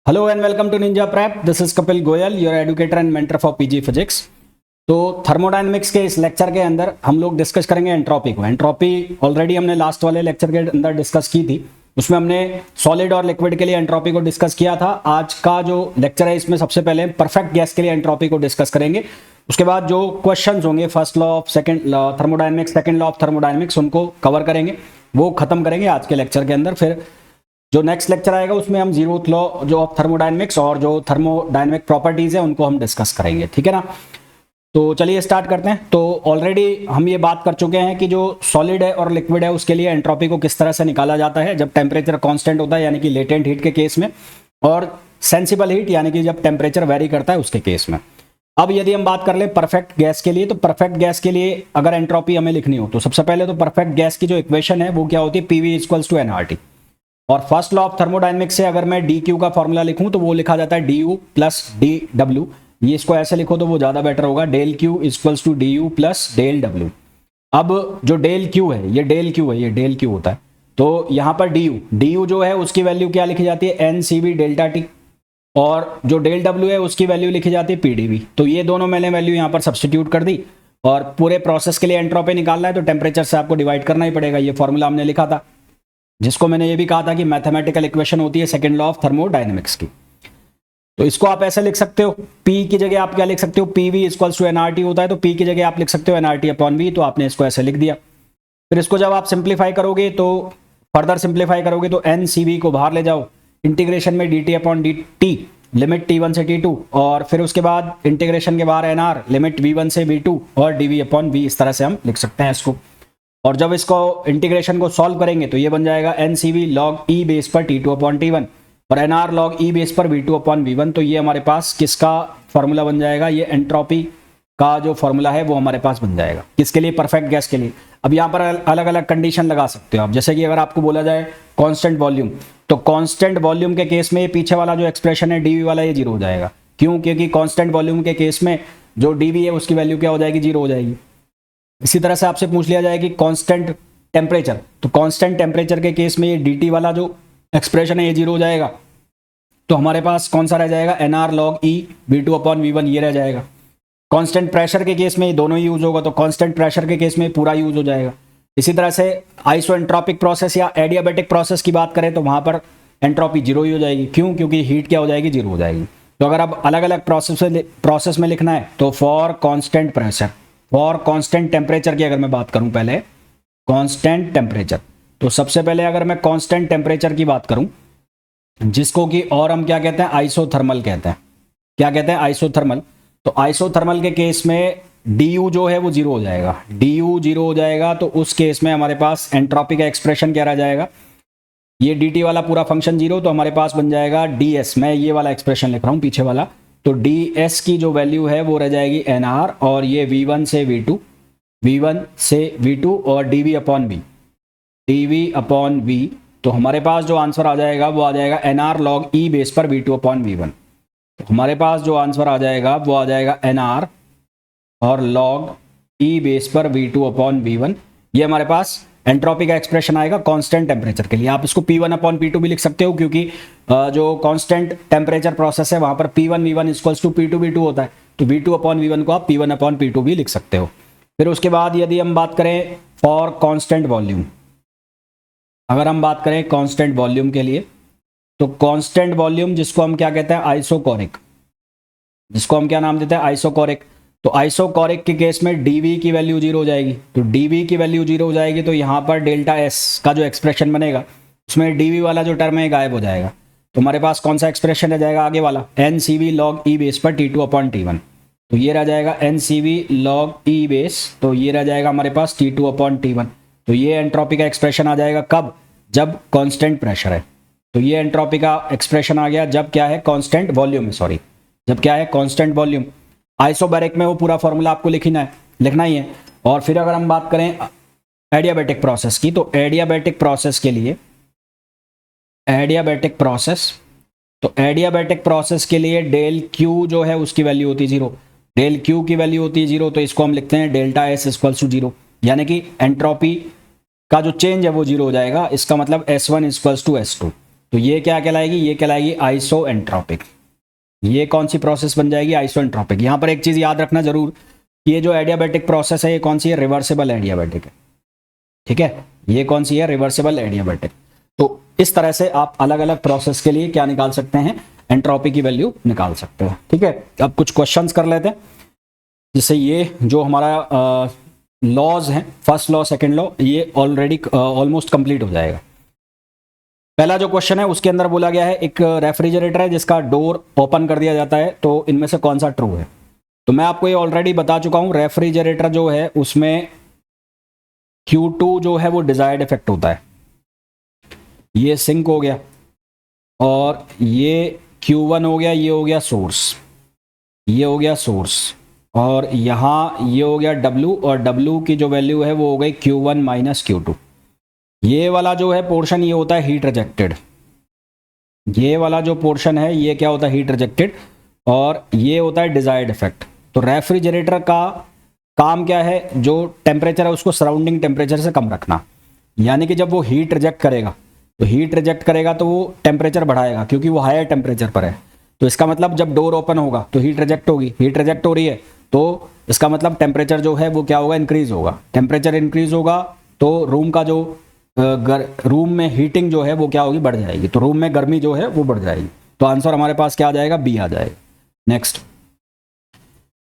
Hello and welcome to Ninja Prep. This is Kapil Goyal, your educator and mentor for PG physics. तो thermodynamics के इस lecture के अंदर हम लोग डिस्कस करेंगे एंट्रोपी को। एंट्रोपी ऑलरेडी हमने लास्ट वाले लेक्चर के अंदर डिस्कस की थी, उसमें हमने सॉलिड और लिक्विड के लिए एंट्रोपी को डिस्कस किया था। आज का जो लेक्चर है इसमें सबसे पहले परफेक्ट गैस के लिए एंट्रोपी को डिस्कस करेंगे। उसके बाद जो क्वेश्चंस होंगे first law of second thermodynamics, second law of thermodynamics, उनको कवर करेंगे, वो खत्म करेंगे आज के लेक्चर के अंदर। फिर जो नेक्स्ट लेक्चर आएगा उसमें हम जीरोथ लॉ जो ऑफ थर्मोडायनेमिक्स और जो थर्मोडायनेमिक प्रॉपर्टीज है उनको हम डिस्कस करेंगे, ठीक है ना। तो चलिए स्टार्ट करते हैं। तो ऑलरेडी हम ये बात कर चुके हैं कि जो सॉलिड है और लिक्विड है उसके लिए एंट्रोपी को किस तरह से निकाला जाता है जब टेम्परेचर कांस्टेंट होता है, यानी कि लेटेंट हीट के केस में, और सेंसिबल हीट यानी कि जब टेम्परेचर वेरी करता है उसके केस में। अब यदि हम बात कर ले परफेक्ट गैस के लिए, तो परफेक्ट गैस के लिए अगर एंट्रोपी हमें लिखनी हो तो सबसे पहले तो परफेक्ट गैस की जो इक्वेशन है वो क्या होती है, पीवी इक्वल्स टू एनआरटी। और फर्स्ट लॉ ऑफ थर्मोडायनेमिक्स से अगर मैं डी क्यू का फॉर्मूला लिखूं तो वो लिखा जाता है D U plus D W. ये इसको ऐसे लिखो तो वो ज्यादा बेटर होगा, del Q equals to D U plus del W. अब जो डेल क्यू है ये डेल क्यू है, ये डेल क्यू होता है। तो यहां पर डी यू जो है उसकी वैल्यू क्या लिखी जाती है, N C V delta T, और जो डेल डब्ल्यू है उसकी वैल्यू लिखी जाती है पीडीवी। तो ये दोनों मैंने वैल्यू यहां पर सब्स्टिट्यूट कर दी। और पूरे प्रोसेस के लिए एंट्रोपी निकालना है तो टेम्परेचर से आपको डिवाइड करना ही पड़ेगा। ये फॉर्मूला हमने लिखा था, जिसको मैंने ये भी कहा था कि मैथमेटिकल इक्वेशन होती है सेकंड लॉ ऑफ थर्मोडायनेमिक्स की। तो इसको आप ऐसे लिख सकते हो, P की जगह आप क्या लिख सकते हो, PV इक्वल्स टू एनआरटी होता है, तो P की जगह आप लिख सकते हो एनआरटी अपॉन V। तो आपने इसको ऐसे लिख दिया। फिर इसको जब आप सिंप्लीफाई करोगे तो फर्दर सिंप्लीफाई करोगे तो NCV को बाहर ले जाओ, इंटीग्रेशन में dt upon dt, limit T1 से T2, और फिर उसके बाद इंटीग्रेशन के बाहर NR, लिमिट V1 से V2 और dV अपॉन V। इस तरह से हम लिख सकते हैं इसको। और जब इसको इंटीग्रेशन को सॉल्व करेंगे तो ये बन जाएगा NCV log E बेस पर T2 अपॉन T1 और NR log E बेस पर V2 अपॉन V1। तो ये हमारे पास किसका फॉर्मूला बन जाएगा, ये एंट्रोपी का जो फॉर्मूला है वो हमारे पास बन जाएगा। किसके लिए, परफेक्ट गैस के लिए। अब यहाँ पर अलग अलग कंडीशन लगा सकते हो आप, जैसे कि अगर आपको बोला जाए कांस्टेंट वॉल्यूम, तो कांस्टेंट वॉल्यूम के केस में ये पीछे वाला जो एक्सप्रेशन है डीवी वाला, ये जीरो हो जाएगा। क्यों? क्योंकि कांस्टेंट वॉल्यूम के केस में जो डीवी है उसकी वैल्यू क्या हो जाएगी, जीरो हो जाएगी। इसी तरह से आपसे पूछ लिया जाए कि कांस्टेंट टेम्परेचर, तो कांस्टेंट टेम्परेचर के केस में ये dt वाला जो एक्सप्रेशन है ये जीरो हो जाएगा। तो हमारे पास कौन सा रह जाएगा, nr log e v2 upon v1, ये रह जाएगा। कांस्टेंट प्रेशर के केस में ये दोनों ही यूज होगा, तो कांस्टेंट प्रेशर के केस में पूरा यूज हो जाएगा। इसी तरह से आइसोएंट्रोपिक प्रोसेस या एडियाबेटिक प्रोसेस की बात करें तो वहां पर एंट्रोपी जीरो ही हो जाएगी। क्यों? क्योंकि हीट क्या हो जाएगी, जीरो हो जाएगी। तो अगर अब अलग अलग प्रोसेस में लिखना है तो for constant pressure, for constant temperature की अगर मैं बात करूं, पहले कांस्टेंट टेम्परेचर, तो सबसे पहले अगर मैं कांस्टेंट टेम्परेचर की बात करूं, जिसको कि और हम क्या कहते हैं, आइसोथर्मल कहते हैं। क्या कहते हैं, आइसोथर्मल। तो आइसोथर्मल के केस में डी जो है वो जीरो हो जाएगा। डी जीरो हो जाएगा तो उस केस में हमारे पास एंट्रोपी का एक्सप्रेशन क्या रह जाएगा, ये dt वाला पूरा फंक्शन जीरो, तो हमारे पास बन जाएगा ds। मैं ये वाला एक्सप्रेशन लिख रहा हूं पीछे वाला, तो ds की जो वैल्यू है वो रह जाएगी nr, और ये v1 से v2, v1 से v2 और dv upon v, dv upon v। तो हमारे पास जो आंसर आ जाएगा वो आ जाएगा nr log e बेस पर v2 अपॉन v1। तो हमारे पास जो आंसर आ जाएगा वो आ जाएगा nr और log e बेस पर v2 अपॉन v1। ये हमारे पास एंट्रोपी का एक्सप्रेशन आएगा कांस्टेंट टेम्परेचर के लिए। आप इसको P1 अपॉन P2 भी लिख सकते हो, क्योंकि जो कांस्टेंट टेम्परेचर प्रोसेस है वहां पर P1 V1 equals to P2 V2 होता है, तो V2 अपॉन V1 को आप P1 अपॉन P2 भी लिख सकते हो। फिर उसके बाद यदि हम बात करें फॉर कांस्टेंट वॉल्यूम, अगर हम बात करें कांस्टेंट वॉल्यूम के लिए, तो कांस्टेंट वॉल्यूम जिसको हम क्या कहते हैं, आइसोकोरिक, जिसको हम क्या नाम देते हैं, आइसोकोरिक। तो आइसोकोरिक के केस में dV की वैल्यू जीरो हो जाएगी। तो dV की वैल्यू जीरो हो जाएगी तो यहाँ पर डेल्टा S का जो एक्सप्रेशन बनेगा उसमें dV वाला जो टर्म है गायब हो जाएगा। तो हमारे पास कौन सा एक्सप्रेशन रह जाएगा आगे वाला, NCV log E बेस पर T2 अपॉन T1। तो ये रह जाएगा NCV log E बेस, तो ये रह जाएगा हमारे पास T2 अपॉन T1। तो ये एंट्रोपी का एक्सप्रेशन आ जाएगा कब, जब कॉन्स्टेंट प्रेशर है। तो ये एंट्रोपी का एक्सप्रेशन आ गया जब क्या है, कॉन्स्टेंट वॉल्यूम है, सॉरी, जब क्या है, कॉन्स्टेंट वॉल्यूम। आइसोबैरिक में वो पूरा फॉर्मूला आपको लिखना ही है। और फिर अगर हम बात करें एडियाबेटिक प्रोसेस की, तो एडियाबेटिक प्रोसेस के लिए, एडियाबेटिक प्रोसेस के लिए डेल क्यू जो है उसकी वैल्यू होती है जीरो। डेल क्यू की वैल्यू होती है जीरो, तो इसको हम लिखते हैं delta S equals to zero, यानी कि एंट्रोपी का जो चेंज है वो जीरो हो जाएगा। इसका मतलब S1 इक्वल्स टू S2। तो ये क्या कहलाएगी, ये कहलाएगी आइसोएंट्रोपिक। ये कौन सी प्रोसेस बन जाएगी, आइसोएंट्रोपिक। यहां पर एक चीज याद रखना जरूर, ये जो एडियाबैटिक प्रोसेस है ये कौन सी है, रिवर्सिबल एडियाबैटिक है। ठीक है, ये कौन सी है, रिवर्सिबल एडियाबैटिक। तो इस तरह से आप अलग अलग प्रोसेस के लिए क्या निकाल सकते हैं, एंट्रोपी की वैल्यू निकाल सकते हैं। ठीक है, अब कुछ क्वेश्चंस कर लेते हैं, जिससे ये जो हमारा लॉज हैं, फर्स्ट लॉ सेकंड लॉ, ये ऑलरेडी ऑलमोस्ट कंप्लीट हो जाएगा। पहला जो क्वेश्चन है उसके अंदर बोला गया है एक रेफ्रिजरेटर है जिसका डोर ओपन कर दिया जाता है, तो इनमें से कौन सा ट्रू है। तो मैं आपको ये ऑलरेडी बता चुका हूं, रेफ्रिजरेटर जो है उसमें Q2 जो है वो डिजायर्ड इफेक्ट होता है। ये सिंक हो गया और ये Q1 हो गया, ये हो गया सोर्स, ये हो गया सोर्स, और यहाँ ये हो गया W, और W की जो वैल्यू है वो हो गई Q1 माइनस Q2। ये वाला जो है पोर्शन ये होता है हीट रिजेक्टेड, ये वाला जो पोर्शन है ये क्या होता है, हीट रिजेक्टेड, और ये होता है डिजायर्ड इफेक्ट। तो रेफ्रिजरेटर का काम क्या है, जो टेम्परेचर है उसको सराउंडिंग टेम्परेचर से कम रखना। यानी कि जब वो हीट रिजेक्ट करेगा, तो हीट रिजेक्ट करेगा तो वो टेम्परेचर बढ़ाएगा, क्योंकि वो हायर टेम्परेचर पर है। तो इसका मतलब जब डोर ओपन होगा तो हीट रिजेक्ट होगी, हीट रिजेक्ट हो रही है तो इसका मतलब टेम्परेचर जो है वो क्या होगा, इंक्रीज होगा। टेम्परेचर इंक्रीज होगा तो रूम का जो रूम में हीटिंग जो है वो क्या होगी, बढ़ जाएगी, तो रूम में गर्मी जो है वो बढ़ जाएगी। तो आंसर हमारे पास क्या आ जाएगा, बी आ जाएगा। Next,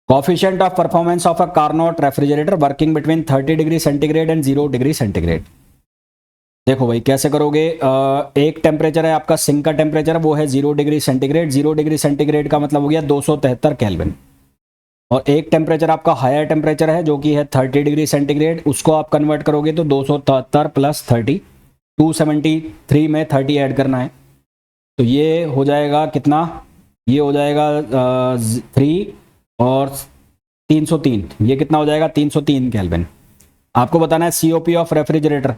coefficient of performance of a Carnot refrigerator working between 30 degree centigrade and 0 degree centigrade. देखो भाई कैसे करोगे, एक टेम्परेचर है आपका, सिंक का टेम्परेचर वो है 0 डिग्री सेंटीग्रेड, 0 डिग्री सेंटीग्रेड का मतलब हो गया 273 केल्विन, और एक टेम्परेचर आपका हायर टेम्परेचर है जो कि है 30 डिग्री सेंटीग्रेड, उसको आप कन्वर्ट करोगे तो 273 प्लस 30, 273 में 30 ऐड करना है, तो ये हो जाएगा कितना, ये हो जाएगा 3 और 303, ये कितना हो जाएगा 303 केल्विन। आपको बताना है सीओपी ऑफ रेफ्रिजरेटर,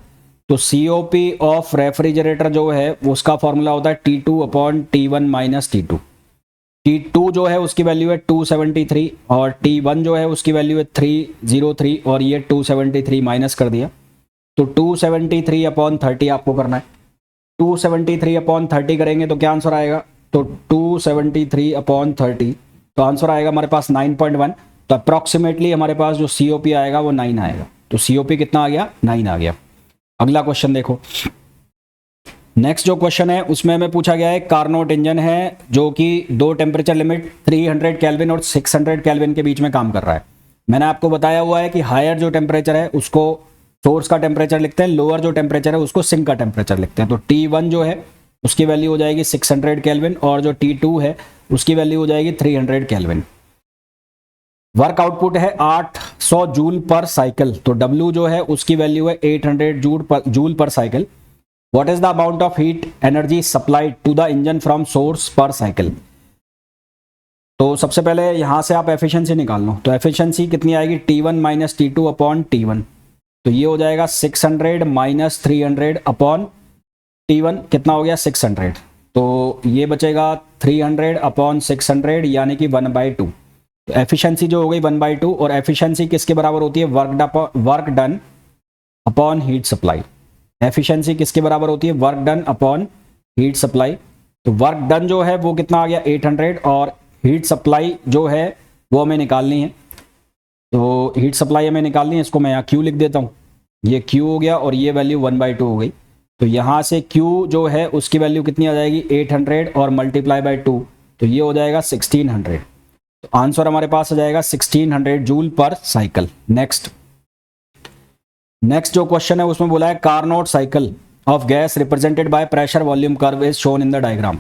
तो सीओपी ऑफ रेफ्रिजरेटर जो है उसका फॉर्मूला होता है T2 upon T1 minus T2। T2 जो है उसकी वैल्यू है 273 और T1 जो है उसकी वैल्यू है 303, और ये 273 माइनस कर दिया, तो 273 अपॉन 30 आपको करना है। 273 अपॉन 30 करेंगे तो क्या आंसर आएगा, तो 273 अपॉन 30, तो आंसर आएगा हमारे पास 9.1। तो अप्रॉक्सीमेटली हमारे पास जो COP आएगा वो 9 आएगा। तो COP कितना आ गया, 9 आ गया। अगला क्वेश्चन देखो, नेक्स्ट जो क्वेश्चन है उसमें हमें पूछा गया है कार्नोट इंजन है जो कि दो टेम्परेचर लिमिट 300 केल्विन और 600 केल्विन के बीच में काम कर रहा है। मैंने आपको बताया हुआ है कि हायर जो टेम्परेचर है उसको सोर्स का टेम्परेचर लिखते हैं, लोअर जो टेम्परेचर है उसको सिंक का टेम्परेचर लिखते हैं। तो T1 जो है उसकी वैल्यू हो जाएगी 600 केल्विन, और जो T2 है उसकी वैल्यू हो जाएगी 300 केल्विन। वर्क आउटपुट है 800 जूल पर साइकिल, तो W जो है उसकी वैल्यू है 800 जूल पर cycle. What is the amount of heat energy supplied to the engine from source per cycle? तो सबसे पहले यहां से आप एफिशिएंसी निकाल लो, तो एफिशिएंसी कितनी आएगी, T1 minus T2 upon T1, तो ये हो जाएगा 600 माइनस 300 अपॉन T1, कितना हो गया 600, तो ये बचेगा 300 अपॉन 600 यानी कि 1/2। तो एफिशिएंसी जो हो गई 1/2, और एफिशिएंसी किसके बराबर होती है, work done upon heat supply. Efficiency किसके बराबर होती है, work done upon heat supply. तो वर्क डन जो है वो कितना आ गया 800, और हीट सप्लाई जो है वो हमें निकालनी है, तो हीट सप्लाई हमें निकालनी है, इसको मैं यहाँ Q लिख देता हूँ, ये Q हो गया और ये वैल्यू 1/2 हो गई। तो यहाँ से Q जो है उसकी वैल्यू कितनी आ जाएगी 800 और मल्टीप्लाई बाई 2, तो ये हो जाएगा 1600। तो आंसर हमारे पास आ जाएगा 1600 जूल पर साइकिल। नेक्स्ट जो क्वेश्चन है उसमें बोला है Carnot cycle of gas represented by pressure volume curve is shown in the diagram.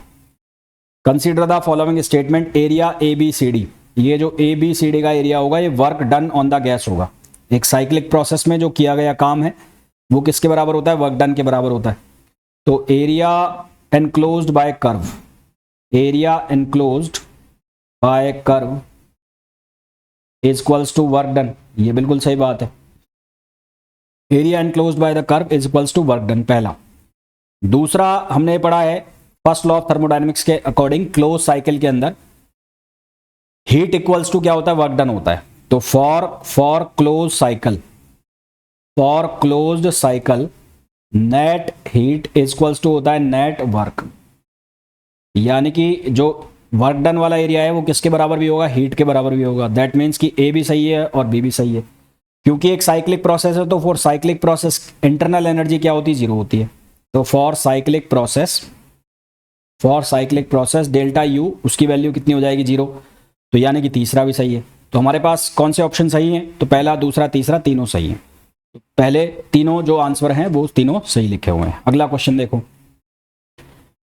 Consider the following statement, area ABCD, ये जो ABCD का एरिया होगा ये work done on the gas होगा। एक साइक्लिक प्रोसेस में जो किया गया काम है वो किसके बराबर होता है, वर्क डन के बराबर होता है। तो area enclosed by curve, area enclosed by curve is equals to work done, ये बिल्कुल सही बात है। Area enclosed by the curve is equals to work done, पहला। दूसरा हमने पढ़ा है फर्स्ट लॉ ऑफ थर्मोडायनेमिक्स के अकॉर्डिंग क्लोज साइकिल के अंदर हीट इक्वल्स टू क्या होता है, वर्क डन होता है। तो for close cycle, for closed cycle net heat equals to होता है नेट वर्क, यानी कि जो वर्क डन वाला एरिया है वो किसके बराबर भी होगा, हीट के बराबर भी होगा। दैट मीन्स कि ए भी सही है और बी भी सही है, क्योंकि एक साइक्लिक प्रोसेस है तो for cyclic process internal energy क्या होती है, जीरो होती है। तो for cyclic process delta U उसकी वैल्यू कितनी हो जाएगी, जीरो। तो यानी कि तीसरा भी सही है। तो हमारे पास कौन से ऑप्शन सही हैं, तो पहला दूसरा तीसरा तीनों सही हैं। तो पहले तीनों जो आंसर हैं वो तीनों सही लिखे हुए हैं। अगला क्वेश्चन देखो,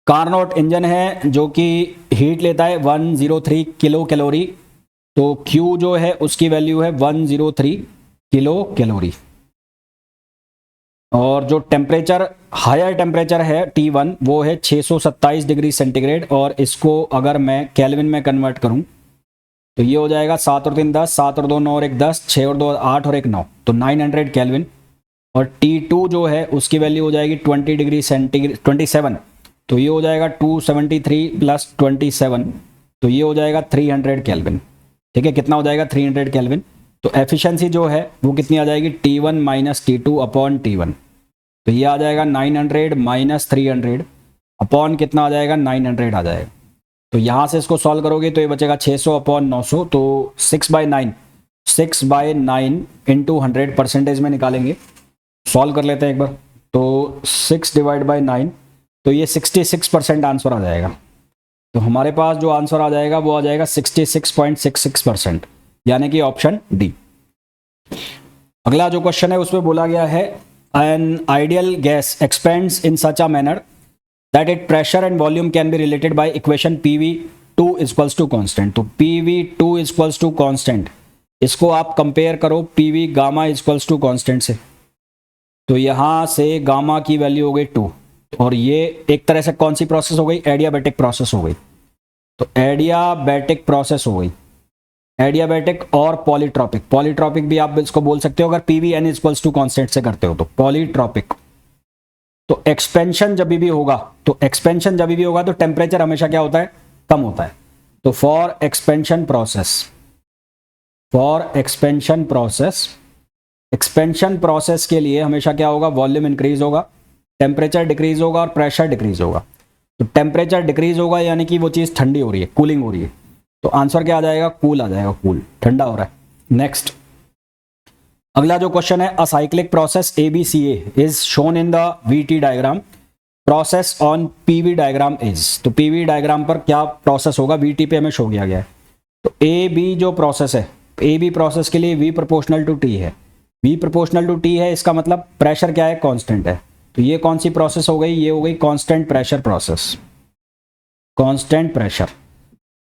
कार्नोट इंजन है जो कि हीट लेता है 103 किलो कैलोरी, तो Q जो है उसकी वैल्यू है 103 किलो कैलोरी, और जो टेम्परेचर हायर टेम्परेचर है T1 वो है 627 डिग्री सेंटीग्रेड, और इसको अगर मैं केल्विन में कन्वर्ट करूं तो ये हो जाएगा 7 और 3 10, 7 और 2 9 और 1 10, 6 और 2 8 और 1 9, तो 900 केल्विन। और T2 जो है उसकी वैल्यू हो जाएगी 20 डिग्री सेंटीग्रेड 27, तो ये हो जाएगा 273 प्लस 27, तो ये हो जाएगा 300 केल्विन। ठीक है, कितना हो जाएगा 300 केल्विन। तो एफिशिएंसी जो है वो कितनी आ जाएगी, T1 minus T2 upon T1, तो ये आ जाएगा 900 माइनस 300 अपॉन कितना आ जाएगा, 900 आ जाएगा। तो यहाँ से इसको सॉल्व करोगे तो ये बचेगा 600 अपॉन 900, तो 6/9 इंटू 100 परसेंटेज में निकालेंगे। सॉल्व कर लेते हैं एक बार, तो 6 डिवाइड बाई 9, तो ये 66% आंसर आ जाएगा। तो हमारे पास जो आंसर आ जाएगा वो आ जाएगा 66.66%, यानी कि ऑप्शन डी। अगला जो क्वेश्चन है उसमें बोला गया है an ideal gas expands in such a manner that it pressure and volume can be related by equation PV2 equals to constant. तो PV2 इक्वल्स टू कांस्टेंट, इसको आप कंपेयर करो PV gamma equals to constant से, तो यहां से gamma की value हो गई 2, और ये एक तरह से कौन सी प्रोसेस हो गई, एडियाबैटिक प्रोसेस हो गई। तो एडियाबैटिक प्रोसेस हो गई, एडियाबैटिक और पॉलीट्रॉपिक भी आप इसको बोल सकते हो अगर PVN इक्वल्स टू कांस्टेंट से करते हो तो पॉलीट्रॉपिक। तो एक्सपेंशन जब भी होगा तो टेम्परेचर हमेशा क्या होता है, कम होता है। तो फॉर एक्सपेंशन प्रोसेस के लिए हमेशा क्या होगा, वॉल्यूम इंक्रीज होगा, टेम्परेचर डिक्रीज होगा और प्रेशर डिक्रीज होगा। तो टेम्परेचर डिक्रीज होगा यानी कि वो चीज ठंडी हो रही है, कूलिंग हो रही है, तो आंसर क्या आ जाएगा, कूल आ जाएगा, कूल ठंडा हो रहा है। नेक्स्ट अगला जो क्वेश्चन है, a cyclic process ABCA is shown in the VT diagram, process on PV diagram is. तो PV डायग्राम पर क्या प्रोसेस होगा, VT पे हमें शो किया गया है। तो AB जो प्रोसेस है, AB प्रोसेस के लिए V प्रोपोर्शनल टू T है, V प्रोपोर्शनल टू T है, इसका मतलब प्रेशर क्या है, कांस्टेंट है। तो ये कौन सी प्रोसेस हो गई, ये हो गई constant pressure process, constant pressure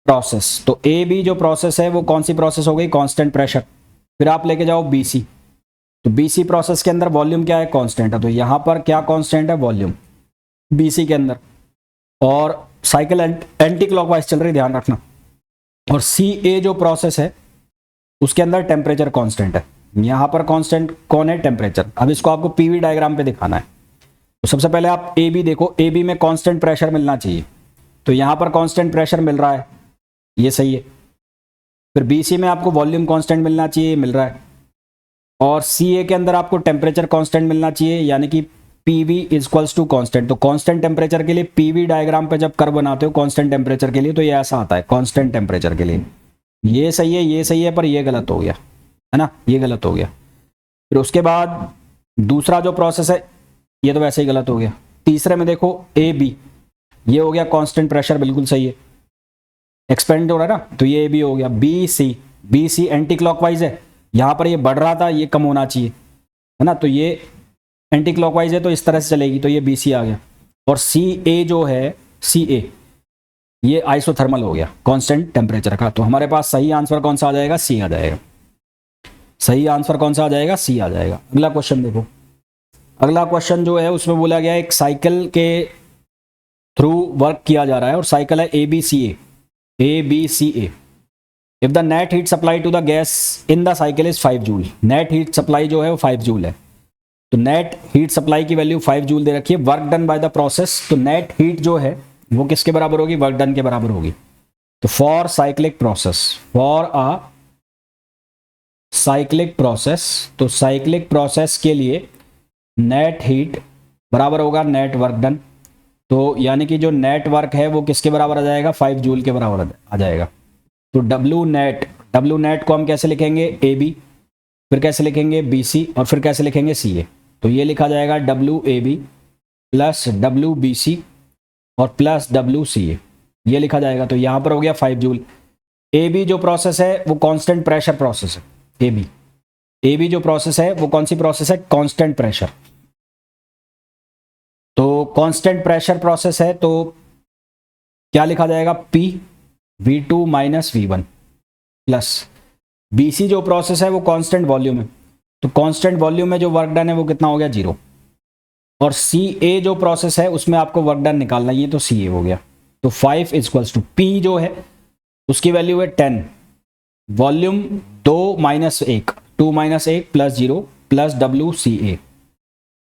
process. तो AB जो प्रोसेस है वो कौन सी प्रोसेस हो गई, कांस्टेंट प्रेशर। फिर आप लेके जाओ BC, तो BC प्रोसेस के अंदर वॉल्यूम क्या है, कांस्टेंट है, तो यहां पर क्या कांस्टेंट है, वॉल्यूम BC के अंदर, और साइकिल एंटी क्लॉकवाइज चल रही, ध्यान रखना। और CA जो प्रोसेस है उसके अंदर टेम्परेचर कांस्टेंट है, यहां पर कांस्टेंट कौन है, टेम्परेचर। अब इसको आपको PV डायग्राम पे दिखाना है। तो सबसे पहले आप AB देखो, AB में कांस्टेंट प्रेशर मिलना चाहिए, तो यहां पर कांस्टेंट प्रेशर मिल रहा है, ये सही है। फिर BC में आपको वॉल्यूम कांस्टेंट मिलना चाहिए, मिल रहा है। और CA के अंदर आपको टेम्परेचर कांस्टेंट मिलना चाहिए, यानी कि PV इक्वल्स टू कांस्टेंट। तो कांस्टेंट टेम्परेचर के लिए PV डायग्राम पे जब कर्व बनाते हो कांस्टेंट टेम्परेचर के लिए, तो ये ऐसा आता है कांस्टेंट टेम्परेचर के लिए। ये सही है, पर ये गलत हो गया है ना, ये गलत हो गया। फिर उसके बाद दूसरा जो प्रोसेस है ये तो वैसे ही गलत हो गया। तीसरे में देखो AB, ये हो गया कांस्टेंट प्रेशर, बिल्कुल सही है, एक्सपेंड हो रहा है ना, तो ये AB हो गया। BC एंटी क्लॉकवाइज है, यहां पर ये बढ़ रहा था, ये कम होना चाहिए है ना, तो ये एंटी क्लॉकवाइज है तो इस तरह से चलेगी, तो ये BC आ गया। और CA जो है, CA ये आइसोथर्मल हो गया कांस्टेंट टेम्परेचर का। तो हमारे पास सही आंसर कौन सा आ जाएगा, C आ जाएगा। सही आंसर कौन सा आ जाएगा, C आ जाएगा। अगला क्वेश्चन देखो, अगला क्वेश्चन जो है उसमें बोला गया है एक साइकिल के थ्रू वर्क किया जा रहा है और साइकिल है ABCA। If the net heat supply to the gas in the cycle is 5 joule, net heat supply जो है वो 5 जूल है। तो नेट हीट सप्लाई की वैल्यू 5 जूल दे रखी है, work done by the process, तो नेट हीट जो है वो किसके बराबर होगी, वर्क डन के बराबर होगी। तो फॉर साइक्लिक प्रोसेस, तो साइक्लिक प्रोसेस के लिए नेट हीट बराबर होगा नेट वर्क डन। तो यानी कि जो नेट वर्क है वो किसके बराबर आ जाएगा, 5 जूल के बराबर आ जाएगा। तो डब्ल्यू नेट को हम कैसे लिखेंगे, ए बी, फिर कैसे लिखेंगे बी सी, और फिर कैसे लिखेंगे सी ए। तो ये लिखा जाएगा W A B plus W B C और प्लस डब्ल्यू सी ए, ये लिखा जाएगा। तो यहां पर हो गया 5 जूल। ए बी जो प्रोसेस है वो कांस्टेंट प्रेशर प्रोसेस है। ए बी जो प्रोसेस है वो कौन सी प्रोसेस है, कांस्टेंट प्रेशर। तो कांस्टेंट प्रेशर प्रोसेस है, तो क्या लिखा जाएगा, P V2 minus V1 plus BC जो प्रोसेस है वो कांस्टेंट वॉल्यूम है, तो कांस्टेंट वॉल्यूम में जो वर्क डन है वो कितना हो गया, 0। और CA जो प्रोसेस है उसमें आपको वर्क डन निकालना है, ये तो CA हो गया। तो 5 इक्वल्स टू P जो है उसकी वैल्यू है 10, volume 2 minus 1, 2 minus 1 plus 0 plus WCA।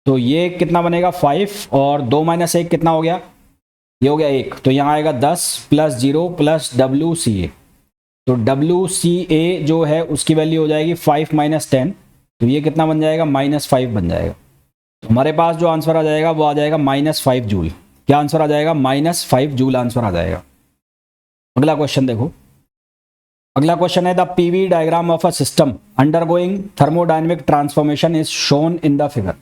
तो ये कितना बनेगा 5, और 2 माइनस 1 कितना हो गया, ये हो गया 1। तो यहाँ आएगा 10 प्लस 0 प्लस WCA। तो WCA जो है उसकी वैल्यू हो जाएगी 5 माइनस 10, तो ये कितना बन जाएगा, -5 बन जाएगा। तो हमारे पास जो आंसर आ जाएगा वो आ जाएगा -5 जूल। क्या आंसर आ जाएगा, -5 जूल आंसर आ जाएगा। अगला क्वेश्चन देखो। अगला क्वेश्चन है the PV diagram of a system undergoing thermodynamic transformation is shown in the figure.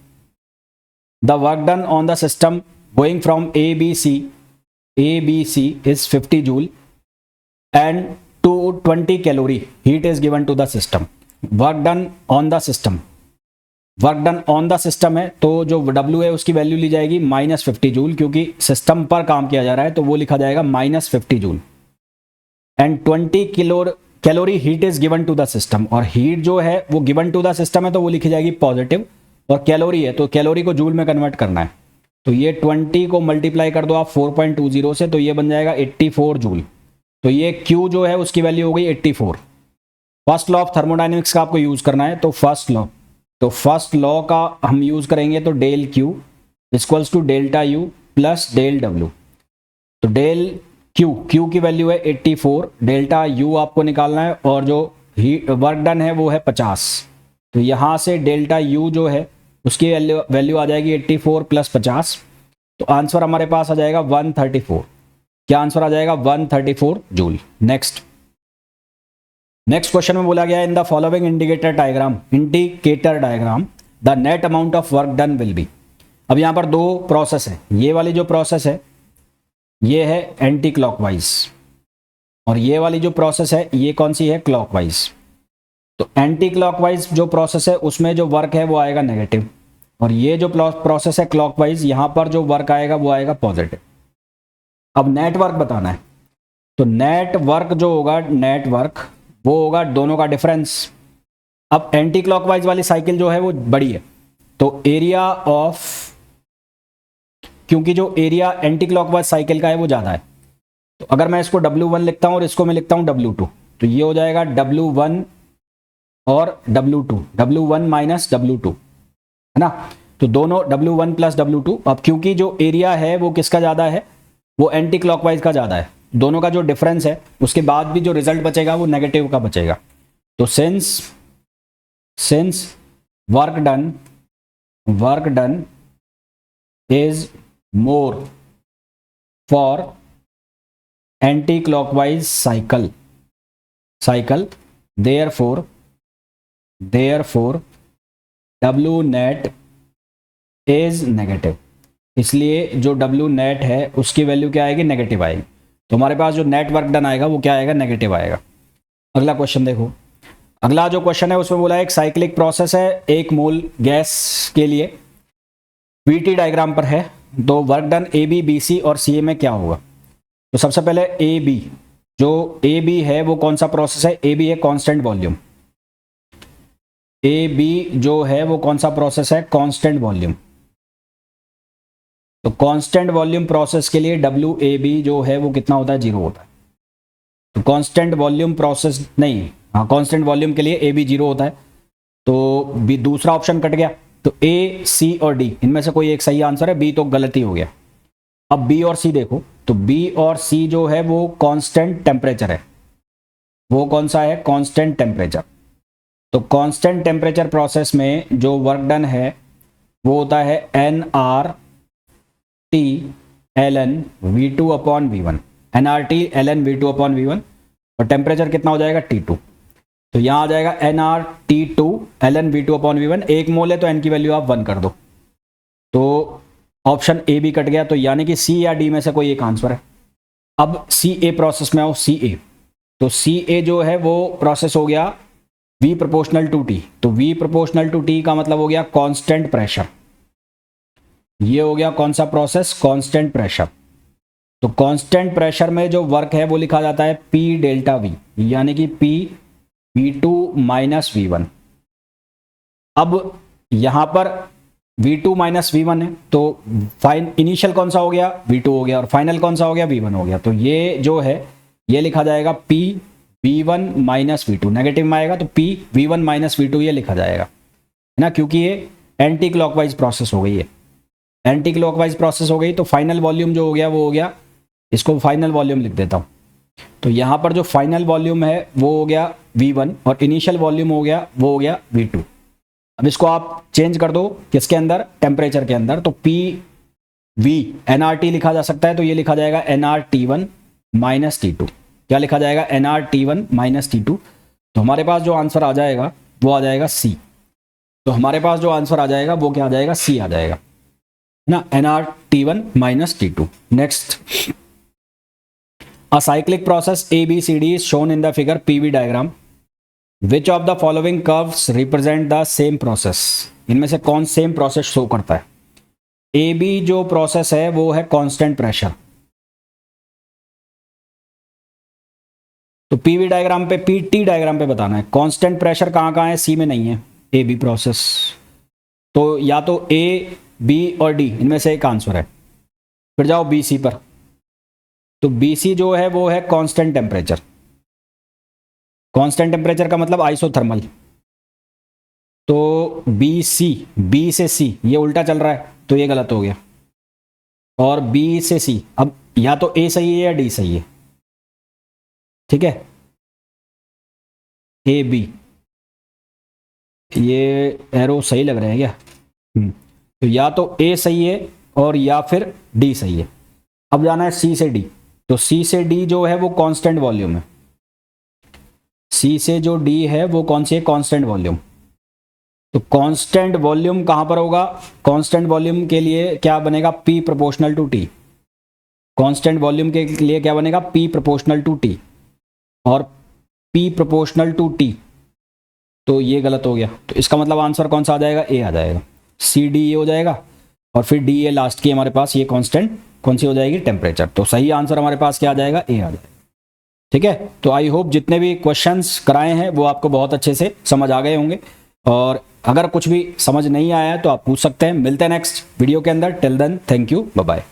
The work done on the system going from ABC is 50 joule and 220 calorie heat is given to the system. Work done on the system. Work done on the system है, तो जो W है उसकी value ली जाएगी -50 joule, क्योंकि system पर काम किया जा रहा है, तो वो लिखा जाएगा -50 joule. And 20 calorie heat is given to the system, और हीट जो है वो गिवन टू द सिस्टम है तो वो लिखी जाएगी पॉजिटिव, और कैलोरी है तो कैलोरी को जूल में कन्वर्ट करना है। तो ये 20 को मल्टीप्लाई कर दो आप 4.20 से, तो ये बन जाएगा 84 जूल। तो ये Q जो है उसकी वैल्यू हो गई 84। फर्स्ट लॉ ऑफ थर्मोडायनेमिक्स का आपको यूज करना है, तो फर्स्ट लॉ का हम यूज करेंगे, तो del Q equals to delta U plus del W। तो डेल Q की वैल्यू है 84, डेल्टा U आपको निकालना है, और जो वर्क डन है वो है 50। तो यहाँ से डेल्टा U जो है उसकी वैल्यू आ जाएगी 84 प्लस 50, तो आंसर हमारे पास आ जाएगा 134। क्या आंसर आ जाएगा, 134 जूल। नेक्स्ट क्वेश्चन में बोला गया in the following indicator diagram the net amount of work done will be. अब यहाँ पर दो प्रोसेस है, ये वाली जो प्रोसेस है ये है एंटी क्लॉकवाइज, और ये वाली जो प्रोसेस है ये कौन सी है, क्लॉकवाइज। तो एंटी क्लॉकवाइज जो प्रोसेस है उसमें जो वर्क है वो आएगा नेगेटिव, और ये जो प्रोसेस है क्लॉकवाइज, यहां पर जो वर्क आएगा वो आएगा पॉजिटिव। अब नेटवर्क बताना है, तो नेटवर्क जो होगा, नेटवर्क वो होगा दोनों का डिफरेंस। अब एंटी क्लॉकवाइज वाली साइकिल जो है वो बड़ी है, तो एरिया ऑफ, क्योंकि जो एरिया एंटी क्लॉकवाइज साइकिल का है वो ज्यादा है, तो अगर मैं इसको W1 लिखता हूं और इसको मैं लिखता हूं W2, तो ये हो जाएगा W1 और W1 माइनस W2, है ना। तो दोनों W1 प्लस W2। अब क्योंकि जो एरिया है वो किसका ज्यादा है, वो एंटी क्लॉकवाइज का ज्यादा है, दोनों का जो डिफरेंस है उसके बाद भी जो रिजल्ट बचेगा वो नेगेटिव का बचेगा। तो since work done is more for anti clockwise cycle therefore W net is negative, इसलिए जो W नेट है उसकी वैल्यू क्या आएगी, नेगेटिव आएगी। तो हमारे पास जो नेट वर्क डन आएगा वो क्या आएगा, नेगेटिव आएगा। अगला क्वेश्चन देखो। अगला जो क्वेश्चन है उसमें बोला है एक साइक्लिक प्रोसेस है, 1 मोल गैस के लिए VT डायग्राम पर है, तो वर्क डन AB BC और CA में क्या होगा। तो सबसे पहले AB, जो AB है वो कौन सा प्रोसेस है, AB है कांस्टेंट वॉल्यूम। AB जो है वो कौन सा प्रोसेस है, कांस्टेंट वॉल्यूम। तो कांस्टेंट वॉल्यूम प्रोसेस के लिए WAB जो है वो कितना होता है, 0 होता है। तो कांस्टेंट वॉल्यूम प्रोसेस नहीं, हाँ कांस्टेंट वॉल्यूम के लिए AB 0 होता है, तो B दूसरा ऑप्शन कट गया। तो A, C और D इनमें से कोई एक सही आंसर है, B तो गलती हो गया। अब B और C देखो, तो B और C जो है वो कांस्टेंट टेम्परेचर है, वो कौन सा है, कांस्टेंट टेम्परेचर। तो कांस्टेंट टेम्परेचर प्रोसेस में जो वर्क डन है वो होता है NRT ln V2 upon V1, NRT ln V2 upon V1, और टेम्परेचर कितना हो जाएगा T2। तो यहाँ आ जाएगा NRT2 ln V2 upon V1, 1 मोल है तो n की वैल्यू आप 1 कर दो, तो ऑप्शन ए भी कट गया, तो यानी कि सी या डी में से कोई एक आंसर है। अब CA प्रोसेस में आओ, CA, तो CA जो है वो प्रोसेस हो गया V प्रोपोर्शनल टू T, तो V प्रोपोर्शनल टू T का मतलब हो गया कांस्टेंट प्रेशर। ये हो गया कौन सा प्रोसेस, कांस्टेंट प्रेशर। तो कांस्टेंट प्रेशर में जो वर्क है वो लिखा जाता है P डेल्टा V, यानी कि P V2 माइनस V1। अब यहां पर V2 माइनस V1 है, तो इनिशियल कौन सा हो गया, V2 हो गया, और फाइनल कौन सा हो गया, V1 हो गया। तो ये जो है ये लिखा जाएगा P V1 minus V2, negative में आएगा तो P V1 माइनस V2 ये लिखा जाएगा, है ना, क्योंकि ये एंटी क्लॉकवाइज प्रोसेस हो गई है, एंटी क्लॉकवाइज प्रोसेस हो गई। तो फाइनल वॉल्यूम जो हो गया वो हो गया, इसको फाइनल वॉल्यूम लिख देता हूँ। तो यहाँ पर जो फाइनल वॉल्यूम है वो हो गया V1, और इनिशियल वॉल्यूम हो गया वो हो गया V2। अब इसको आप चेंज कर दो किसके अंदर, टेम्परेचर के अंदर, तो PV NRT लिखा जा सकता है, तो ये लिखा जाएगा NRT1 माइनस T2। क्या लिखा जाएगा, NRT1 माइनस T2। तो हमारे पास जो आंसर आ जाएगा वो आ जाएगा C। तो हमारे पास जो आंसर आ जाएगा वो क्या आ जाएगा, C आ जाएगा, है ना, NRT1 minus T2। Next, a cyclic process ABCD is shown in the figure PV diagram. Which of the following curves represent the same process. इनमें से कौन सेम प्रोसेस शो करता है। AB जो प्रोसेस है वो है कांस्टेंट प्रेशर, तो PV डायग्राम पे, PT डायग्राम पे बताना है कांस्टेंट प्रेशर कहाँ कहाँ है, C में नहीं है AB प्रोसेस। तो या तो A, B और D इनमें से एक आंसर है। फिर जाओ BC पर, तो BC जो है वो है कांस्टेंट टेम्परेचर। कांस्टेंट टेम्परेचर का मतलब आइसोथर्मल। तो BC, B से C ये उल्टा चल रहा है तो ये गलत हो गया, और B से C, अब या तो A सही है या D सही है, ठीक है, AB, ये एरो सही लग रहे हैं क्या, तो या तो A सही है और या फिर D सही है। अब जाना है C से D, तो C से D जो है वो कांस्टेंट वॉल्यूम है, C से जो D है वो कौन सी है, कांस्टेंट वॉल्यूम। तो कांस्टेंट वॉल्यूम कहां पर होगा, कांस्टेंट वॉल्यूम के लिए क्या बनेगा, P proportional to T। Constant volume के लिए क्या बनेगा, P प्रोपोर्शनल टू T, और P प्रोपोर्शनल टू T, तो ये गलत हो गया। तो इसका मतलब आंसर कौन सा आ जाएगा, A आ जाएगा, CD ये हो जाएगा, और फिर D ये लास्ट की हमारे पास ये कांस्टेंट कौन सी हो जाएगी, टेम्परेचर। तो सही आंसर हमारे पास क्या आ जाएगा, A आ जाएगा, ठीक है। तो आई होप जितने भी क्वेश्चंस कराए हैं वो आपको बहुत अच्छे से समझ आ गए होंगे, और अगर कुछ भी समझ नहीं आया है तो आप पूछ सकते हैं। मिलते हैं नेक्स्ट वीडियो के अंदर, till then thank you, bye bye.